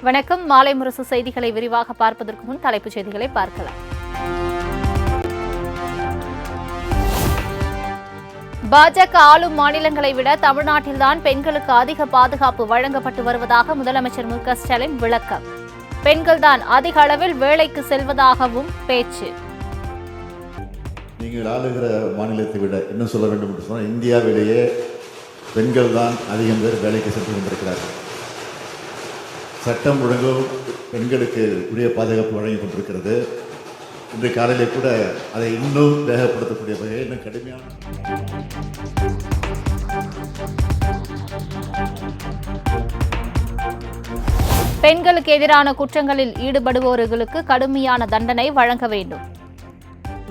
வணக்கம். மாலை முரசு செய்திகளை விரிவாக பார்ப்பதற்கு முன் தலைப்புச் செய்திகளை பார்க்கலாம். பாஜக ஆளும் மாநிலங்களை விட தமிழ்நாட்டில்தான் பெண்களுக்கு அதிக பாதுகாப்பு வழங்கப்பட்டு வருவதாக முதலமைச்சர் மு க ஸ்டாலின் விளக்கம். பெண்கள்தான் அதிக அளவில் வேலைக்கு செல்வதாகவும் பேச்சு. நீங்கள் ஆளுகிற மாநிலத்தை விட இன்னும் சொல்ல வேண்டும் என்று சொன்னால் இந்தியாவிலேயே பெண்கள் தான் அதிகம் பேர் வேலைக்கு சென்று கொண்டிருக்கிறார்கள். சட்டம் ஒழுங்கும் பெண்களுக்கு உரிய பாதுகாப்பு வழங்கி கொண்டிருக்கிறது. இன்று காலையிலே கூட அதை இன்னும் வேகப்படுத்தக்கூடிய வகையில் இன்னும் கடுமையான பெண்களுக்கு எதிரான குற்றங்களில் ஈடுபடுபவர்களுக்கு கடுமையான தண்டனை வழங்க வேண்டும்.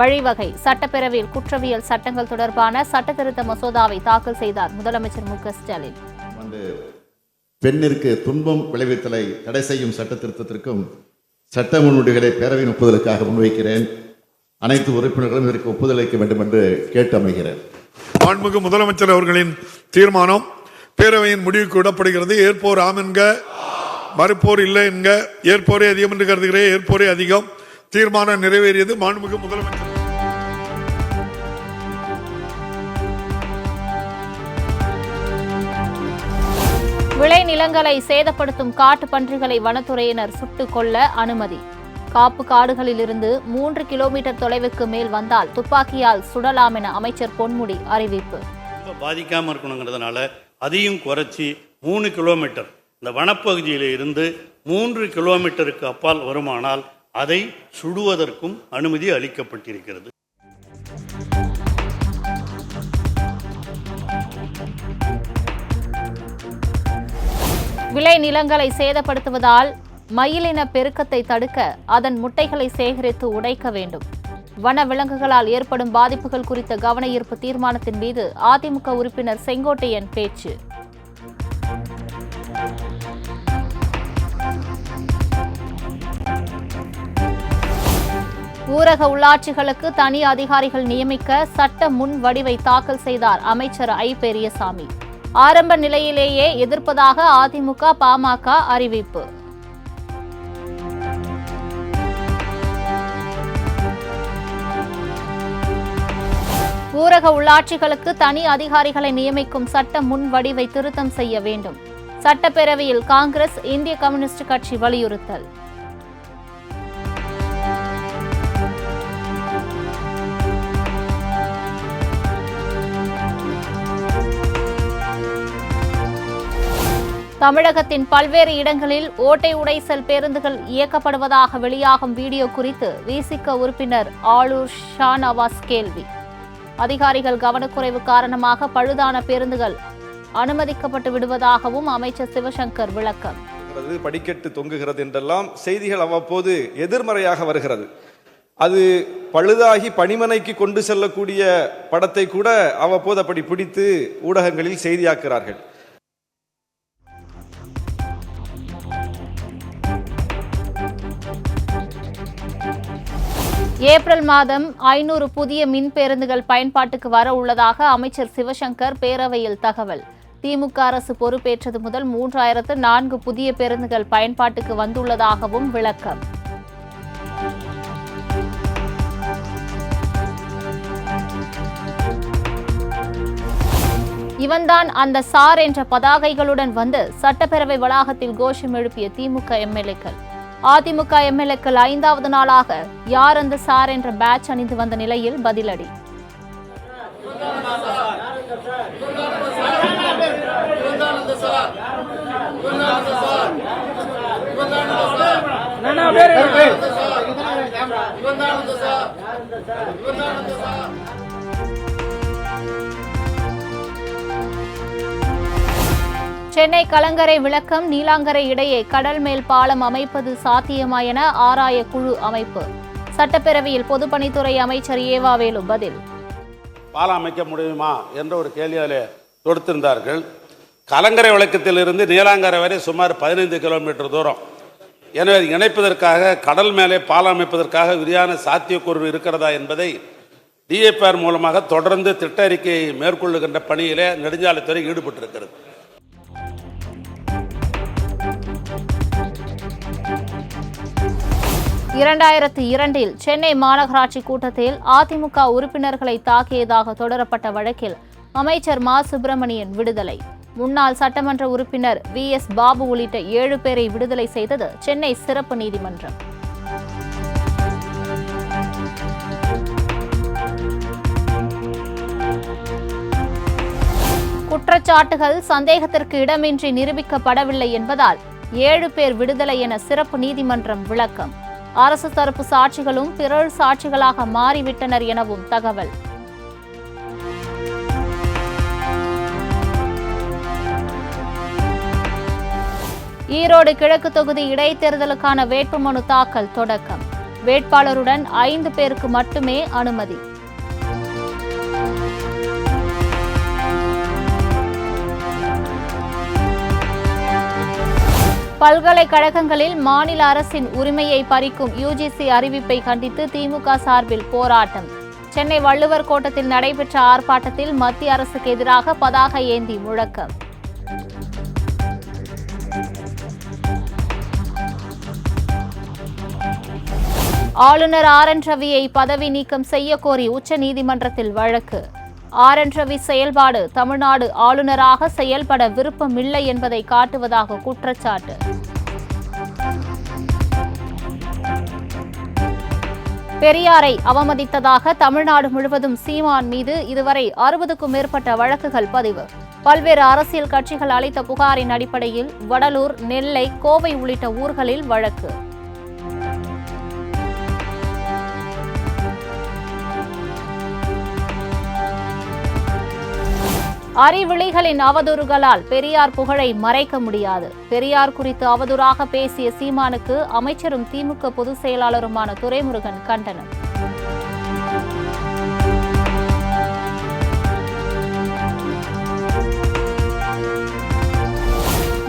வழிவகை சட்டப்பேரவையில் குற்றவியல் சட்டங்கள் தொடர்பான சட்டத்திருத்த மசோதாவை தாக்கல் செய்தார் முதலமைச்சர் மு க ஸ்டாலின். பெண்ணிற்கு துன்பம் விளைவித்தலை தடை செய்யும் சட்ட திருத்தத்திற்கும் சட்ட முன்வடிவுகளை பேரவையின் ஒப்புதலுக்காக முன்வைக்கிறேன். அனைத்து உறுப்பினர்களும் இதற்கு ஒப்புதல் அளிக்க வேண்டும் என்று கேட்டு அமைகிறேன். மாண்புமிகு முதலமைச்சர் அவர்களின் தீர்மானம் பேரவையின் முடிவுக்கு விடப்படுகிறது. ஏற்போர் ஆம் என்க, மறுப்போர் இல்லை என்க. ஏற்போரே அதிகம் என்று கருதுகிறேன். ஏற்போரே அதிகம். தீர்மானம் நிறைவேறியது. மாண்புமிகு முதலமைச்சர். விளை நிலங்களை சேதப்படுத்தும் காட்டு பன்றிகளை வனத்துறையினர் சுட்டுக் கொல்ல அனுமதி. காப்பு காடுகளில் இருந்து 3 கிலோமீட்டர் தொலைவுக்கு மேல் வந்தால் துப்பாக்கியால் சுடலாம் என அமைச்சர் பொன்முடி அறிவிப்பு. பாதிக்காம இருக்கணுங்கிறதுனால அதையும் குறைச்சி 3 கிலோமீட்டர் இந்த வனப்பகுதியில இருந்து 3 கிலோமீட்டருக்கு அப்பால் வருமானால் அதை சுடுவதற்கும் அனுமதி அளிக்கப்பட்டிருக்கிறது. விளை நிலங்களை சேதப்படுத்துவதால் மயிலின பெருக்கத்தை தடுக்க அதன் முட்டைகளை சேகரித்து உடைக்க வேண்டும். வன விலங்குகளால் ஏற்படும் பாதிப்புகள் குறித்த கவன ஈர்ப்பு தீர்மானத்தின் மீது அதிமுக உறுப்பினர் செங்கோட்டையன் பேச்சு. ஊரக உள்ளாட்சிகளுக்கு தனி அதிகாரிகள் நியமிக்க சட்ட முன் வடிவை தாக்கல் செய்தார் அமைச்சர் ஐ. பெரியசாமி. ஆரம்ப நிலையிலேயே எதிர்ப்பதாக அதிமுக, பாமக அறிவிப்பு. ஊரக உள்ளாட்சிகளுக்கு தனி அதிகாரிகளை நியமிக்கும் சட்ட முன் வடிவை திருத்தம் செய்ய வேண்டும். சட்டப்பேரவையில் காங்கிரஸ், இந்திய கம்யூனிஸ்ட் கட்சி வலியுறுத்தல். தமிழகத்தின் பல்வேறு இடங்களில் ஓட்டை உடைசல் பேருந்துகள் இயக்கப்படுவதாக வெளியாகும் வீடியோ குறித்து விசிக உறுப்பினர் ஆளூர் ஷாநவாஸ் கேள்வி. அதிகாரிகள் கவனக்குறைவு காரணமாக பழுதான பேருந்துகள் அனுமதிக்கப்பட்டு விடுவதாகவும் அமைச்சர் சிவசங்கர் விளக்கம். படிக்கட்டு தொங்குகிறது என்றெல்லாம் செய்திகள் அவ்வப்போது எதிர்மறையாக வருகிறது. அது பழுதாகி பணிமனைக்கு கொண்டு செல்லக்கூடிய படத்தை கூட அவ்வப்போது அப்படி பிடித்து ஊடகங்களில் செய்தியாக்குகிறார்கள். ஏப்ரல் மாதம் 500 புதிய மின் பேருந்துகள் பயன்பாட்டுக்கு வர உள்ளதாக அமைச்சர் சிவசங்கர் பேரவையில் தகவல். திமுக அரசு பொறுப்பேற்றது முதல் 3004 புதிய பேருந்துகள் பயன்பாட்டுக்கு வந்துள்ளதாகவும் விளக்கம். இவன்தான் அந்த சார் என்ற பதாகைகளுடன் வந்து சட்டப்பேரவை வளாகத்தில் கோஷம் எழுப்பிய திமுக எம்எல்ஏக்கள். அதிமுக எம்எல்ஏக்கள் 5வது நாளாக யார் அந்த சார் என்ற பேட்ச் அணிந்து வந்த நிலையில் பதிலடி. சென்னை கலங்கரை விளக்கம் நீலாங்கரை இடையே கடல் மேல் பாலம் அமைப்பது சாத்தியமா என ஆராய குழு அமைப்பு. சட்டப்பேரவையில் பொதுப்பணித்துறை அமைச்சர் ஏவாவேலு பதில். பாலம் அமைக்க முடியுமா என்ற ஒரு கேள்வியை தொடுத்திருந்தார்கள். கலங்கரை விளக்கத்திலிருந்து நீலாங்கரை வரை சுமார் 15 கிலோமீட்டர் தூரம். எனவே இணைப்பதற்காக கடல் மேலே பாலம் அமைப்பதற்காக விரிவான சாத்தியக்கூறு இருக்கிறதா என்பதை டிஎப்ஆர் மூலமாக தொடர்ந்து திட்ட அறிக்கையை மேற்கொள்ளுகின்ற பணியிலே நெடுஞ்சாலைத்துறை ஈடுபட்டிருக்கிறது. 2002 சென்னை மாநகராட்சி கூட்டத்தில் அதிமுக உறுப்பினர்களை தாக்கியதாக தொடரப்பட்ட வழக்கில் அமைச்சர் மா சுப்பிரமணியன் விடுதலை. முன்னாள் சட்டமன்ற உறுப்பினர் VS பாபு உள்ளிட்ட 7 பேரை விடுதலை செய்தது சென்னை சிறப்பு நீதிமன்றம். குற்றச்சாட்டுகள் சந்தேகத்திற்கு இடமின்றி நிரூபிக்கப்படவில்லை என்பதால் 7 பேர் விடுதலை என சிறப்பு நீதிமன்றம் விளக்கம். அரசு தரப்பு சாட்சிகளும் பிறர் சாட்சிகளாக மாறிவிட்டனர் எனவும் தகவல். ஈரோடு கிழக்கு தொகுதி இடைத்தேர்தலுக்கான வேட்புமனு தாக்கல் தொடக்கம். வேட்பாளருடன் 5 பேருக்கு மட்டுமே அனுமதி. பல்கலைக்கழகங்களில் மாநில அரசின் உரிமையை பறிக்கும் UGC அறிவிப்பை கண்டித்து திமுக சார்பில் போராட்டம். சென்னை வள்ளுவர் கோட்டத்தில் நடைபெற்ற ஆர்ப்பாட்டத்தில் மத்திய அரசுக்கு எதிராக பதாகை ஏந்தி முழக்கம். ஆளுநர் RN ரவியை பதவி நீக்கம் செய்யக்கோரி உச்சநீதிமன்றத்தில் வழக்கு. RN ரவி செயல்பாடு தமிழ்நாடு ஆளுநராக செயல்பட விருப்பமில்லை என்பதை காட்டுவதாக குற்றச்சாட்டு. பெரியாரை அவமதித்ததாக தமிழ்நாடு முழுவதும் சீமான் மீது இதுவரை 60க்கும் மேற்பட்ட வழக்குகள் பதிவு. பல்வேறு அரசியல் கட்சிகள் அளித்த புகாரின் அடிப்படையில் வடலூர், நெல்லை, கோவை உள்ளிட்ட ஊர்களில் வழக்கு. அறிவிழிகளின் அவதூறுகளால் பெரியார் புகழை மறைக்க முடியாது. பெரியார் குறித்து அவதூறாக பேசிய சீமானுக்கு அமைச்சரும் திமுக பொதுச் செயலாளருமான துரைமுருகன் கண்டனம்.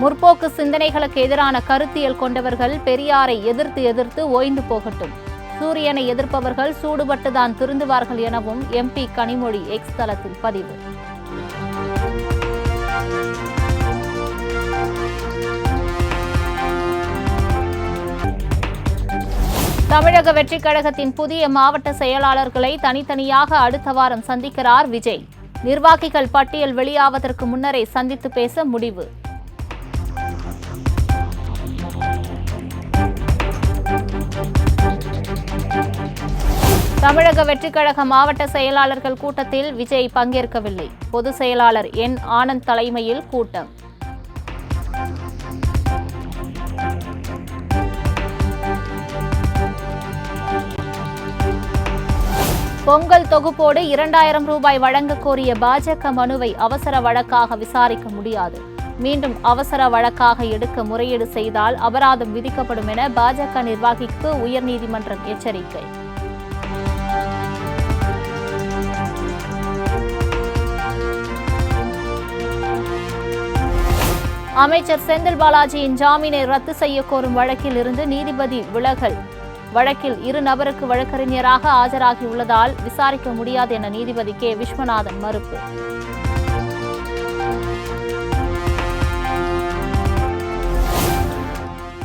முற்போக்கு சிந்தனைகளுக்கு எதிரான கருத்தியல் கொண்டவர்கள் பெரியாரை எதிர்த்து ஓய்ந்து போகட்டும். சூரியனை எதிர்ப்பவர்கள் சூடுபட்டுதான் திருந்துவார்கள் எனவும் MP கனிமொழி X தளத்தில் பதிவு. தமிழக வெற்றிக் கழகத்தின் புதிய மாவட்ட செயலாளர்களை தனித்தனியாக அடுத்த வாரம் சந்திக்கிறார் விஜய். நிர்வாகிகள் பட்டியல் வெளியாவதற்கு முன்னரே சந்தித்து பேச முடிவு. தமிழக வெற்றிக் கழக மாவட்ட செயலாளர்கள் கூட்டத்தில் விஜய் பங்கேற்கவில்லை. பொதுச் செயலாளர் N ஆனந்த் தலைமையில் கூட்டம். பொங்கல் தொகுப்போடு 2000 ரூபாய் வழங்க கோரிய பாஜக மனுவை அவசர வழக்காக விசாரிக்க முடியாது. மீண்டும் அவசர வழக்காக எடுக்க முறையீடு செய்தால் அபராதம் விதிக்கப்படும் என பாஜக நிர்வாகிக்கு உயர்நீதிமன்றம் எச்சரிக்கை. அமைச்சர் செந்தில் பாலாஜியின் ஜாமீனை ரத்து செய்ய கோரும் வழக்கில் இருந்து நீதிபதி விலகல். வழக்கில் 2 நபருக்கு வழக்கறிஞராக ஆஜராகியுள்ளதால் விசாரிக்க முடியாது என நீதிபதி K விஸ்வநாதன் மறுப்பு.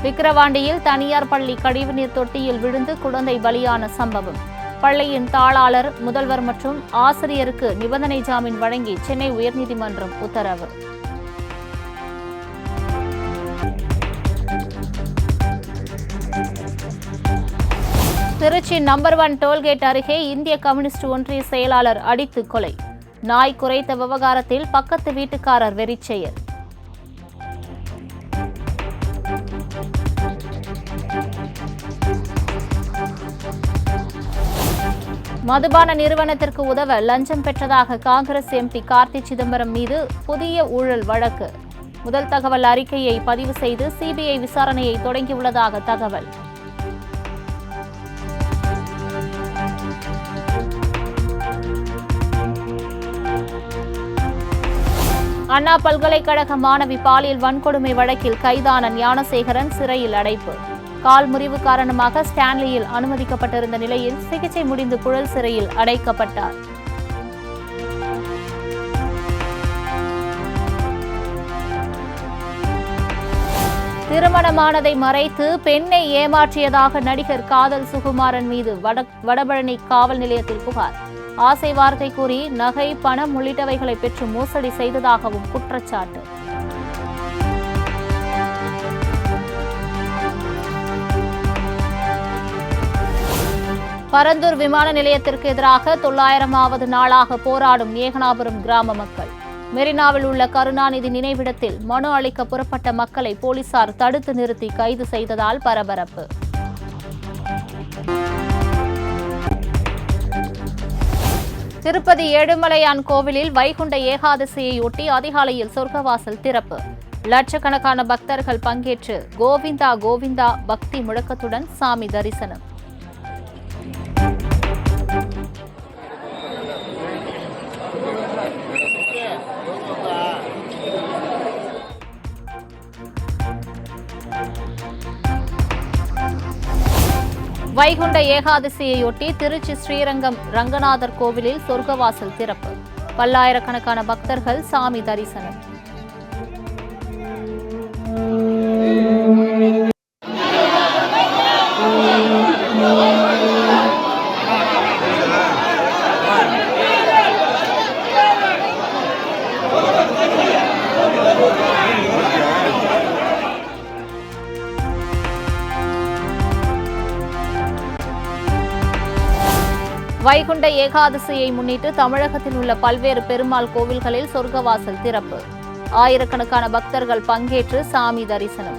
விக்கிரவாண்டியில் தனியார் பள்ளி கழிவுநீர் தொட்டியில் விழுந்து குழந்தை பலியான சம்பவம். பள்ளியின் தாளாளர், முதல்வர் மற்றும் ஆசிரியருக்கு நிபந்தனை ஜாமீன் வழங்கி சென்னை உயர்நீதிமன்றம் உத்தரவு. திருச்சி நம்பர் 1 டோல்கேட் அருகே இந்திய கம்யூனிஸ்ட் ஒன்றிய செயலாளர் அடித்து கொலை. நாய் குரைத்த விவகாரத்தில் பக்கத்து வீட்டுக்காரர் வெறிச்செயல். மதுபான நிறுவனத்திற்கு உதவ லஞ்சம் பெற்றதாக காங்கிரஸ் MP கார்த்தி சிதம்பரம் மீது புதிய ஊழல் வழக்கு. முதல் தகவல் அறிக்கையை பதிவு செய்து CBI விசாரணையை தொடங்கியுள்ளதாக தகவல். அண்ணா பல்கலைக்கழக மாணவி பாலியல் வன்கொடுமை வழக்கில் கைதான ஞானசேகரன் சிறையில் அடைப்பு. கால் முறிவு காரணமாக ஸ்டான்லியில் அனுமதிக்கப்பட்டிருந்த நிலையில் சிகிச்சை முடிந்து புழல் சிறையில் அடைக்கப்பட்டார். திருமணமானதை மறைத்து பெண்ணை ஏமாற்றியதாக நடிகர் காதல் சுகுமாரன் மீது வடபழனி காவல் நிலையத்தில் புகார். ஆசை வார்த்தை கூறி நகை, பணம் உள்ளிட்டவைகளை பெற்று மோசடி செய்ததாகவும் குற்றச்சாட்டு. பரந்தூர் விமான நிலையத்திற்கு எதிராக 900வது நாளாக போராடும் ஏகனாபுரம் கிராம மக்கள். மெரினாவில் உள்ள கருணாநிதி நினைவிடத்தில் மனு அளிக்க புறப்பட்ட மக்களை போலீசார் தடுத்து நிறுத்தி கைது செய்ததால் பரபரப்பு. திருப்பதி ஏழுமலையான் கோவிலில் வைகுண்ட ஏகாதசியையொட்டி அதிகாலையில் சொர்க்கவாசல் திறப்பு. லட்சக்கணக்கான பக்தர்கள் பங்கேற்று கோவிந்தா கோவிந்தா பக்தி முழக்கத்துடன் சாமி தரிசனம். வைகுண்ட ஏகாதசியையொட்டி திருச்சி ஸ்ரீரங்கம் ரங்கநாதர் கோவிலில் சொர்க்கவாசல் திறப்பு. பல்லாயிரக்கணக்கான பக்தர்கள் சாமி தரிசனம். வைகுண்ட ஏகாதசியை முன்னிட்டு தமிழகத்தில் உள்ள பல்வேறு பெருமாள் கோவில்களில் சொர்க்கவாசல் திறப்பு. ஆயிரக்கணக்கான பக்தர்கள் பங்கேற்று சாமி தரிசனம்.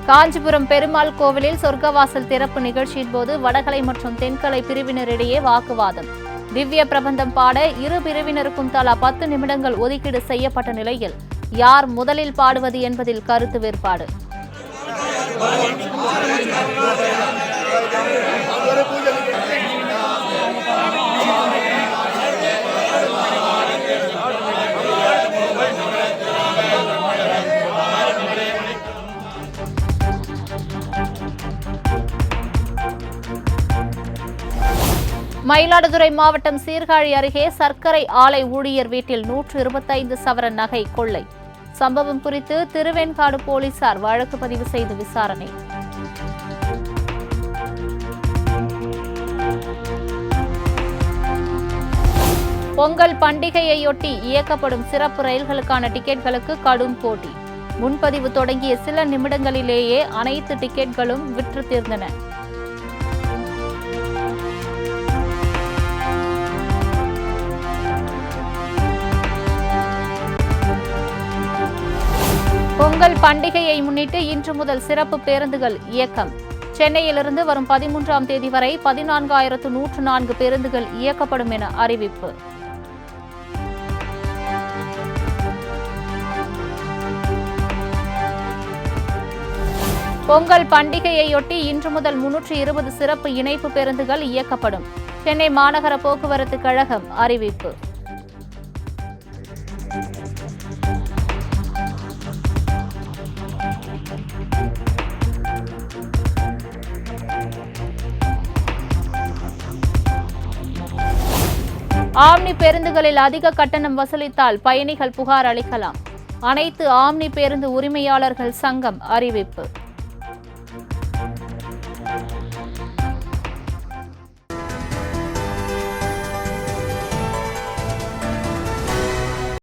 காஞ்சிபுரம் பெருமாள் கோவிலில் சொர்க்கவாசல் திறப்பு நிகழ்ச்சியின் போது வடகலை மற்றும் தென்கலை பிரிவினரிடையே வாக்குவாதம். திவ்ய பிரபந்தம் பாட இரு பிரிவினருக்கும் தலா 10 நிமிடங்கள் ஒதுக்கீடு செய்யப்பட்ட நிலையில் யார் முதலில் பாடுவது என்பதில் கருத்து வேறுபாடு. மயிலாடுதுறை மாவட்டம் சீர்காழி அருகே சர்க்கரை ஆலை ஊழியர் வீட்டில் 125 சவரன் நகை கொள்ளை. சம்பவம் குறித்து திருவெண்காடு போலீசார் வழக்கு பதிவு செய்து விசாரணை. பொங்கல் பண்டிகையையொட்டி இயக்கப்படும் சிறப்பு ரயில்களுக்கான டிக்கெட்களுக்கு கடும் போட்டி. முன்பதிவு தொடங்கிய சில நிமிடங்களிலேயே அனைத்து டிக்கெட்களும் விற்று தீர்ந்தன. பொங்கல் பண்டிகையை முன்னிட்டு இன்று முதல் சிறப்பு பேருந்துகள் இயக்கம். சென்னையிலிருந்து வரும் 13ஆம் தேதி வரை 14,104 பேருந்துகள் இயக்கப்படும் என அறிவிப்பு. பொங்கல் பண்டிகையையொட்டி இன்று முதல் 320 சிறப்பு இணைப்பு பேருந்துகள் இயக்கப்படும். சென்னை மாநகர போக்குவரத்து கழகம் அறிவிப்பு. ஆம்னி பேருந்துகளில் அதிக கட்டணம் வசூலித்தால் பயணிகள் புகார் அளிக்கலாம். அனைத்து ஆம்னி பேருந்து உரிமையாளர்கள் சங்கம் அறிவிப்பு.